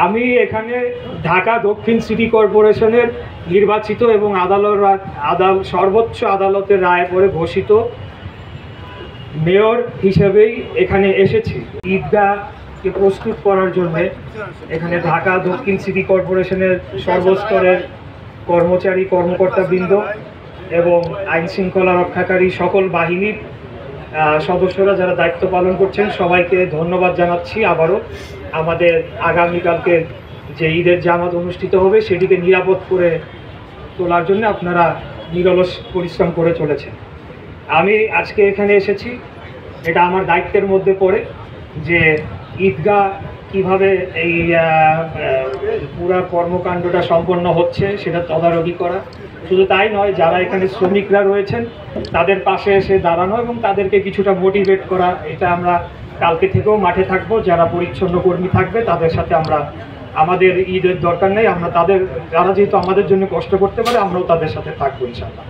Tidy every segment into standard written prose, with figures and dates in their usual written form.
আমি এখানে ঢাকা দক্ষিণ সিটি কর্পোরেশনের নির্বাচিত এবং সর্বোচ্চ আদালতের রায় পরে ঘোষিত মেয়র হিসেবেই এখানে এসেছি ঈদগাহকে প্রস্তুত করার জন্য। এখানে ঢাকা দক্ষিণ সিটি কর্পোরেশনের সর্বস্তরের কর্মচারী কর্মকর্তাবৃন্দ এবং আইন শৃঙ্খলা রক্ষাকারী সকল বাহিনীর সদস্যরা যারা দায়িত্ব পালন করছেন সবাইকে ধন্যবাদ জানাচ্ছি। আবারও আমাদের আগামীকালকে যে ঈদের জামাত অনুষ্ঠিত হবে সেটিকে নিরাপদ করে তোলার জন্য আপনারা নিরলস পরিশ্রম করে চলেছেন। আমি আজকে এখানে এসেছি, এটা আমার দায়িত্বের মধ্যে পড়ে যে ঈদগাহ কিভাবে এই পুরা কর্মকাণ্ডটা সম্পন্ন হচ্ছে সেটা তদারকি করা। শুধু তাই নয়, যারা এখানে শ্রমিকরা রয়েছেন তাদের পাশে এসে দাঁড়ানো এবং তাদেরকে কিছুটা মোটিভেট করা। এটা আমরা কালকে থেকেও মাঠে থাকবো, যারা পরিচ্ছন্ন কর্মী থাকবে তাদের সাথে আমাদের ঈদের দরকার নেই, যারা যেহেতু আমাদের জন্য কষ্ট করতে পারে আমরাও তাদের সাথে থাকবো ইনশাআল্লাহ।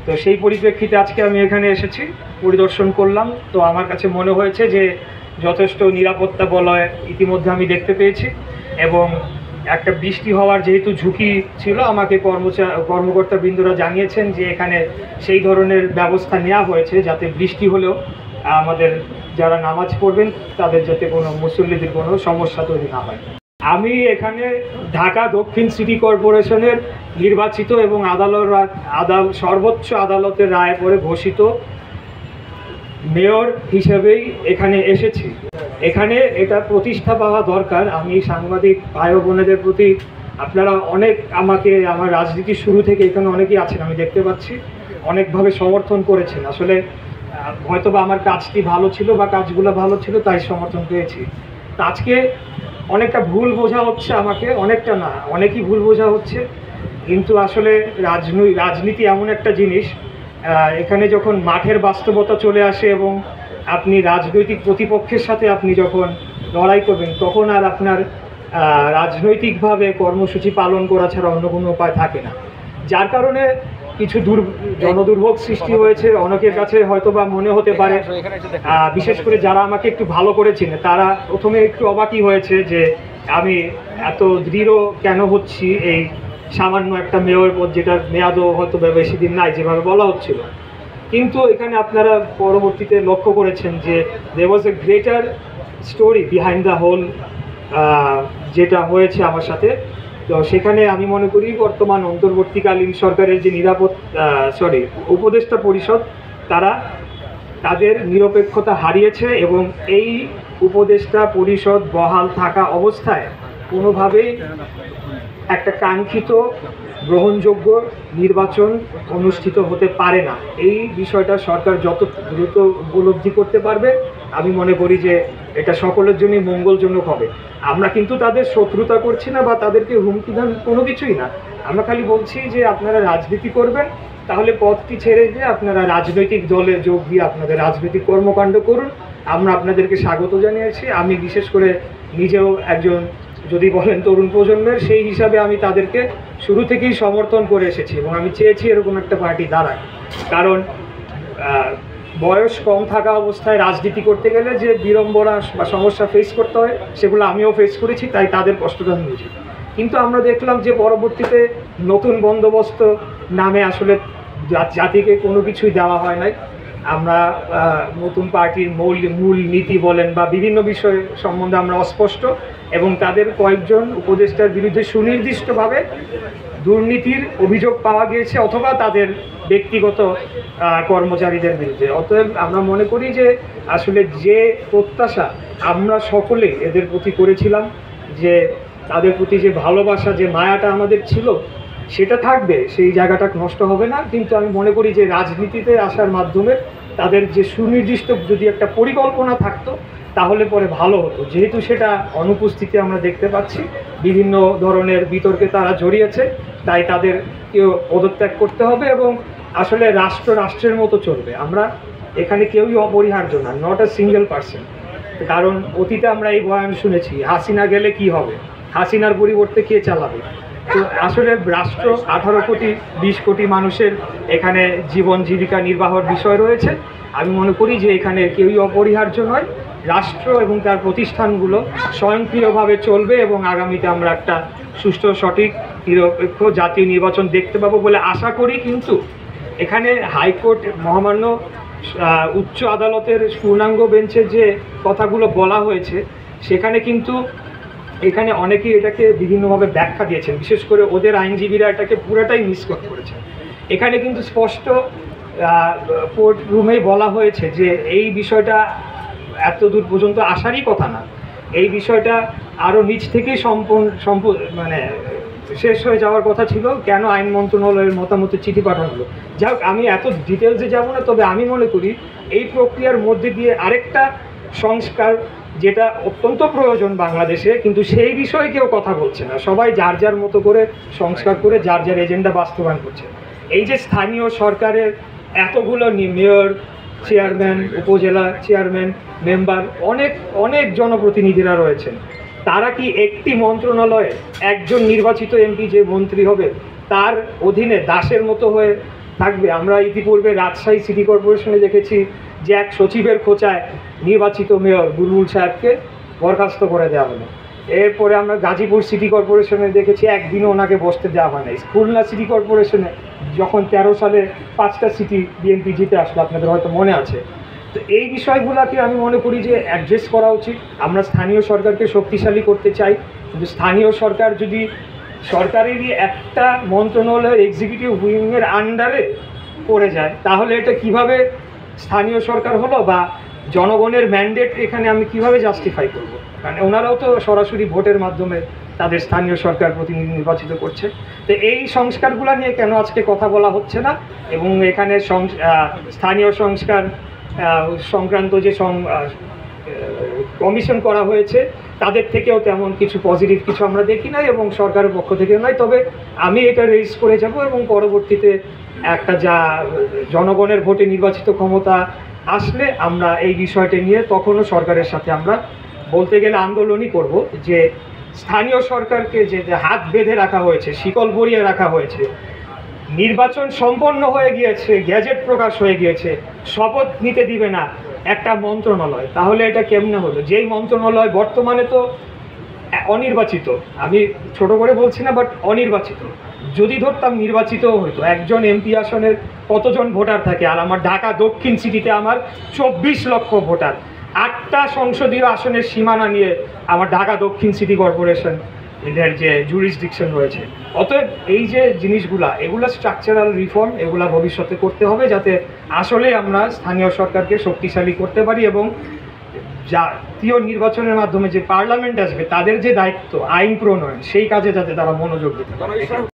তো সেই পরিপ্রেক্ষিতে আজকে আমি এখানে এসেছি, পরিদর্শন করলাম। তো আমার কাছে মনে হয়েছে যে যথেষ্ট নিরাপত্তা বলয় ইতিমধ্যে আমি দেখতে পেয়েছি এবং একটা বৃষ্টি হওয়ার যেহেতু ঝুঁকি ছিল, আমাকে কর্মকর্তাবৃন্দরা জানিয়েছেন যে এখানে সেই ধরনের ব্যবস্থা নেওয়া হয়েছে যাতে বৃষ্টি হলেও আমাদের যারা নামাজ পড়বেন তাদের যাতে কোনো মুসল্লিদের কোনো সমস্যা তৈরি না হয়। আমি এখানে ঢাকা দক্ষিণ সিটি কর্পোরেশনের নির্বাচিত এবং সর্বোচ্চ আদালতের রায় পরে ঘোষিত মেয়র হিসেবেই এখানে এসেছি। এখানে এটা প্রতিষ্ঠা পাওয়া দরকার। আমি সাংবাদিক ভাই বোনেদের প্রতি আপনারা অনেক আমার রাজনীতির শুরু থেকে এখানে অনেকেই আছেন, আমি দেখতে পাচ্ছি অনেকভাবে সমর্থন করেছেন। আসলে হয়তো বা আমার কাজটি ভালো ছিল বা কাজগুলো ভালো ছিল তাই সমর্থন পেয়েছি। তা আজকে অনেকটা ভুল বোঝা হচ্ছে, আমাকে অনেকটা না অনেকই ভুল বোঝা হচ্ছে। কিন্তু আসলে রাজনীতি এমন একটা জিনিস, এখানে যখন মাঠের বাস্তবতা চলে আসে এবং আপনি রাজনৈতিক প্রতিপক্ষের সাথে আপনি যখন লড়াই করবেন তখন আর আপনার রাজনৈতিকভাবে কর্মসূচি পালন করা ছাড়া অন্য কোনো উপায় থাকে না। যার কারণে কিছু জনদুর্ভোগ সৃষ্টি হয়েছে। অনেকের কাছে হয়তো বা মনে হতে পারে, বিশেষ করে যারা আমাকে একটু ভালো করে চেনে তারা প্রথমে একটু অবাকই হয়েছে যে আমি এত দৃঢ় কেন হচ্ছি এই সামান্য একটা মেয়র পদ, যেটার মেয়াদও হয়তো বেশি দিন নাই যেভাবে বলা হচ্ছিল। কিন্তু এখানে আপনারা পরবর্তীতে লক্ষ্য করেছেন যে there was a greater story behind the whole যেটা হয়েছে আমার সাথে। তো সেখানে আমি মনে করি বর্তমান অন্তর্বর্তীকালীন সরকারের যে উপদেষ্টা পরিষদ তারা তাদের নিরপেক্ষতা হারিয়েছে এবং এই উপদেষ্টা পরিষদ বহাল থাকা অবস্থায় কোনোভাবেই একটা কাঙ্ক্ষিত গ্রহণযোগ্য নির্বাচন অনুষ্ঠিত হতে পারে না। এই বিষয়টা সরকার যত দ্রুত উপলব্ধি করতে পারবে আমি মনে করি যে এটা সকলের জন্যই মঙ্গলজনক হবে। আমরা কিন্তু তাদের শত্রুতা করছি না বা তাদেরকে হুমকি দান কোনো কিছুই না। আমরা খালি বলছি যে আপনারা রাজনীতি করবেন তাহলে পথটি ছেড়ে দিয়ে আপনারা রাজনৈতিক দলে যোগ দিয়ে আপনাদের রাজনৈতিক কর্মকাণ্ড করুন। আমরা আপনাদেরকে স্বাগত জানিয়েছি। আমি বিশেষ করে নিজেও একজন যদি বলেন তরুণ প্রজন্মের, সেই হিসাবে আমি তাদেরকে শুরু থেকেই সমর্থন করে এসেছি এবং আমি চেয়েছি এরকম একটা পার্টি দাঁড়ায়। কারণ বয়স কম থাকা অবস্থায় রাজনীতি করতে গেলে যে বিড়ম্বনা বা সমস্যা ফেস করতে হয় সেগুলো আমিও ফেস করেছি, তাই তাদের কষ্টটা আমি বুঝি। কিন্তু আমরা দেখলাম যে পরবর্তীতে নতুন বন্দোবস্ত নামে আসলে জাতিকে কোনো কিছুই দেওয়া হয় নাই। আমরা নতুন পার্টির মূল নীতি বলেন বা বিভিন্ন বিষয় সম্বন্ধে আমরা অস্পষ্ট এবং তাদের কয়েকজন উপদেষ্টার বিরুদ্ধে সুনির্দিষ্টভাবে দুর্নীতির অভিযোগ পাওয়া গিয়েছে অথবা তাদের ব্যক্তিগত কর্মচারীদের বিরুদ্ধে। অতএব আমরা মনে করি যে আসলে যে প্রত্যাশা আমরা সকলে এদের প্রতি করেছিলাম, যে তাদের প্রতি যে ভালোবাসা যে মায়াটা আমাদের ছিল সেটা থাকবে, সেই জায়গাটা নষ্ট হবে না। কিন্তু আমি মনে করি যে রাজনীতিতে আসার মাধ্যমে তাদের যে সুনির্দিষ্ট যদি একটা পরিকল্পনা থাকতো তাহলে পরে ভালো হতো। যেহেতু সেটা অনুপস্থিতি আমরা দেখতে পাচ্ছি, বিভিন্ন ধরনের বিতর্কে তারা জড়িয়েছে, তাই তাদেরকেও পদত্যাগ করতে হবে এবং আসলে রাষ্ট্রের মতো চলবে। আমরা এখানে কেউই অপরিহার্য না, নট আ সিঙ্গেল পার্সন। কারণ অতীতে আমরা এই বয়ান শুনেছি, হাসিনা গেলে কি হবে, হাসিনার পরিবর্তে কে চালাবে। তো আসলে রাষ্ট্র 18 কোটি 20 কোটি মানুষের এখানে জীবন জীবিকা নির্বাহের বিষয় রয়েছে। আমি মনে করি যে এখানে কেউই অপরিহার্য নয় রাষ্ট্র এবং তার প্রতিষ্ঠানগুলো স্বয়ংক্রিয়ভাবে চলবে এবং আগামীতে আমরা একটা সুষ্ঠু সঠিক নিরপেক্ষ জাতীয় নির্বাচন দেখতে পাবো বলে আশা করি। কিন্তু এখানে হাইকোর্ট মহামান্য উচ্চ আদালতের পূর্ণাঙ্গ বেঞ্চে যে কথাগুলো বলা হয়েছে সেখানে কিন্তু এখানে অনেকেই এটাকে বিভিন্নভাবে ব্যাখ্যা দিয়েছেন, বিশেষ করে ওদের আইনজীবীরা এটাকে পুরোটাই মিসকোট করেছে। এখানে কিন্তু স্পষ্ট কোর্ট রুমেই বলা হয়েছে যে এই বিষয়টা এত দূর পর্যন্ত আসারই কথা না, এই বিষয়টা আরও নিচ থেকেই মানে শেষ হয়ে যাওয়ার কথা ছিল। কেন আইন মন্ত্রণালয়ের মতামতের চিঠি পাঠানো হলো? যাই হোক, আমি এত ডিটেলসে যাব না, তবে আমি মনে করি এই প্রক্রিয়ার মধ্যে দিয়ে আরেকটা সংস্কার যেটা অত্যন্ত প্রয়োজন বাংলাদেশে, কিন্তু সেই বিষয়ে কেউ কথা বলছে না। সবাই যার যার মতো করে সংস্কার করে যার যার এজেন্ডা বাস্তবায়ন করছে। এই যে স্থানীয় সরকারের এতগুলো মেয়র, চেয়ারম্যান, উপজেলা চেয়ারম্যান, মেম্বার, অনেক অনেক জনপ্রতিনিধিরা রয়েছেন, তারা কি একটি মন্ত্রণালয়ে একজন নির্বাচিত এমপি যে মন্ত্রী হবে তার অধীনে দাসের মতো হয়ে থাকবে? আমরা ইতিপূর্বে রাজশাহী সিটি কর্পোরেশনে দেখেছি যে এক সচিবের খোঁচায় নির্বাচিত মেয়র বুলবুল সাহেবকে বরখাস্ত করে দেওয়া হলো। এরপরে আমরা গাজীপুর সিটি কর্পোরেশনে দেখেছি একদিনও ওনাকে বসতে দেওয়া হয় নাই। খুলনা সিটি কর্পোরেশনে যখন 13 সালে 5টা সিটি বিএনপি জিতে আসলো, আপনাদের হয়তো মনে আছে। তো এই বিষয়গুলোকে আমি মনে করি যে অ্যাড্রেস করা উচিত। আমরা স্থানীয় সরকারকে শক্তিশালী করতে চাই, কিন্তু স্থানীয় সরকার যদি সরকারেরই একটা মন্ত্রণালয়ের এক্সিকিউটিভ উইংয়ের আন্ডারে পড়ে যায়, তাহলে এটা কিভাবে স্থানীয় সরকার হলো বা জনগণের ম্যান্ডেট এখানে আমি কিভাবে জাস্টিফাই করব? কারণ ওনারাও তো সরাসরি ভোটের মাধ্যমে তাদের স্থানীয় সরকার প্রতিনিধি নির্বাচিত করছে। তো এই সংস্কারগুলো নিয়ে কেন আজকে কথা বলা হচ্ছে না? এবং এখানে স্থানীয় সংস্কার সংক্রান্ত যে কমিশন করা হয়েছে তাদের থেকেও তেমন কিছু পজিটিভ কিছু আমরা দেখি নাই এবং সরকারের পক্ষ থেকেও নয়। তবে আমি এটা রেজ করে যাব এবং পরবর্তীতে একটা যা জনগণের ভোটে নির্বাচিত ক্ষমতা আসলে আমরা এই বিষয়টা নিয়ে তখনও সরকারের সাথে আমরা বলতে গেলে আন্দোলনই করব যে স্থানীয় সরকারকে যে হাত বেঁধে রাখা হয়েছে, শিকল বরিয়ে রাখা হয়েছে, নির্বাচন সম্পন্ন হয়ে গিয়েছে, গ্যাজেট প্রকাশ হয়ে গিয়েছে, শপথ নিতে দিবে না একটা মন্ত্রণালয়, তাহলে এটা কেমনে হলো? যেই মন্ত্রণালয় বর্তমানে তো অনির্বাচিত, আমি ছোট করে বলছি না, বাট অনির্বাচিত। যদি ধরতাম নির্বাচিতও হইতো, একজন এমপি আসনের কতজন ভোটার থাকে? আর আমার ঢাকা দক্ষিণ সিটিতে আমার 24 লক্ষ ভোটার, 8টা সংসদীয় আসনের সীমানা নিয়ে আমার ঢাকা দক্ষিণ সিটি কর্পোরেশন এদের যে জুরিসডিকশন রয়েছে। অতএব এই যে জিনিসগুলা, এগুলো স্ট্রাকচারাল রিফর্ম, এগুলা ভবিষ্যতে করতে হবে যাতে আসলে আমরা স্থানীয় সরকারকে শক্তিশালী করতে পারি এবং জাতীয় নির্বাচনের মাধ্যমে যে পার্লামেন্ট আসবে তাদের যে দায়িত্ব আইন প্রণয়ন, সেই কাজে যাতে তারা মনোযোগ দিতে পারে।